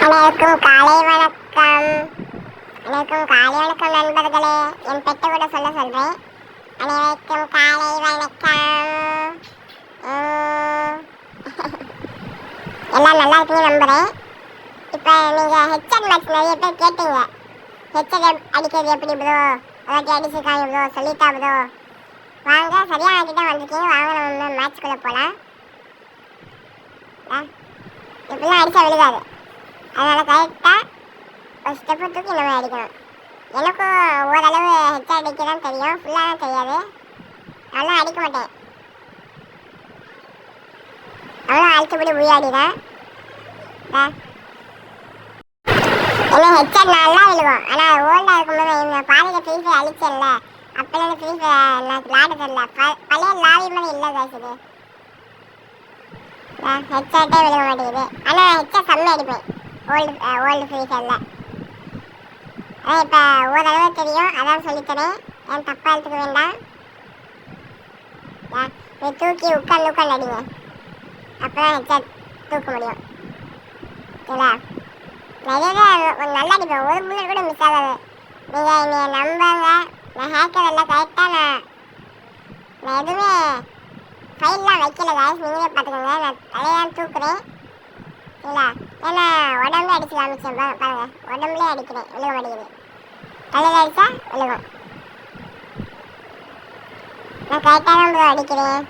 அனைவருக்கும் காலை வணக்கம். அனைவருக்கும் காலை வணக்கம் நண்பர்களே. என் பெட்ட கூட சொல்றேன். அனைவருக்கும் காலை வணக்கம். எல்லாம் நல்லா இருக்கீங்க நம்புறேன். இப்போ நீங்கள் ஹெட்செட் மேட்ச் நிறைய பேர் கேட்டீங்க. ஹெட்செட் அடிக்கிறது எப்படி ப்ரோ, அதாட்டி அடிச்சிருக்காங்க ப்ரோ, சொல்லிட்டா ப்ரோ. வாங்க, சரியாக ஆகிட்ட வந்துட்டீங்க. வாங்க, நம்ம மேட்ச்குள்ளே போகலாம். இப்படிலாம் அடித்தா விழுகாது. அதனால் கரெக்டாக ஒரு ஸ்டெப்பு தூக்கி இந்த மாதிரி அடிக்கணும். எனக்கும் ஓரளவு ஹெட்செட் அடிக்க தான் தெரியும், ஃபுல்லாக தான் தெரியாது. நல்லா அடிக்க மாட்டேன். அவ்வளோ அடிச்சபடி உயிராடிதான் என்ன ஹெட்செட் நல்லா விழுகும். ஆனால் ஓல்டாக இருக்கும்போது இந்த பாதையில் ஃப்ரீ ஃபயர் அழிச்சல, அப்போலேருந்து ஃப்ரீ ஃபயர் எனக்கு விளாட தெரியல. பழைய லாவி மாதிரி இல்லை காசுது. ஹெட்செட்டே விழுக மாட்டேங்குது. ஆனால் ஹெட்செட் செம்ம அடிப்பேன் ஓல்டு ஃப்ரீ ஃபயரில். அதான் இப்போ ஓரளவு தெரியும், அதான் சொல்லித்தரேன். ஏன் தப்பாக எடுத்துக்க வேண்டாம். தூக்கி உட்காந்து அடிங்க, அப்போ தான் ஹெட்செட் தூக்க முடியும். சரிங்களா? நிறையவே நல்லா அடிப்பேன், ஒரு புல்லட் கூட மிஸ் ஆகாது. நீங்கள் என்னை நம்புங்க, நான் ஹேக்கர் எல்லாம் கரெக்டாக நான் எதுவுமே ஃபைல்லாம் வைக்கல காய்ஸ், நீங்களே பார்த்துக்கோங்க. நான் தலையாக தூக்குறேன். சரிங்களா? ஏன்னா உடம்புல அடிச்சு காமிச்சேன் பாருங்க, உடம்புலேயே அடிக்கிறேன், விழுக மாட்டேங்குது. தலையில் அடித்தா விழுகும். நான் கரெக்டாக தான் ப்ரோ அடிக்கிறேன்.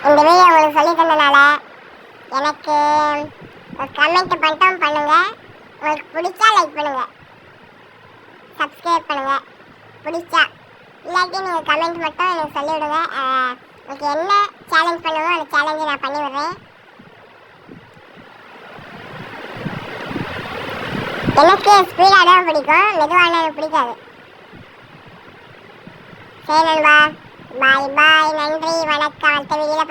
இந்த வீடியோ உங்களுக்கு சொல்லி தந்தனால எனக்கு ஒரு கமெண்ட் பண்ணிட்டோம் பண்ணுங்க. உங்களுக்கு பிடிச்சா லைக் பண்ணுங்க, சப்ஸ்கிரைப் பண்ணுங்க பிடிச்சா. இல்லாட்டி நீங்கள் கமெண்ட் மட்டும் எனக்கு சொல்லிவிடுங்க. உங்களுக்கு என்ன சேலஞ்ச் பண்ணுவோம் அந்த சேலஞ்சை நான் பண்ணி விடுறேன். எனக்கு ஸ்பீடாக தான் பிடிக்கும், மெதுவான எனக்கு பிடிக்காது. சரி நண்பா, பாய் பாய், நன்றி, வணக்கம். அடுத்த வீடியோவில்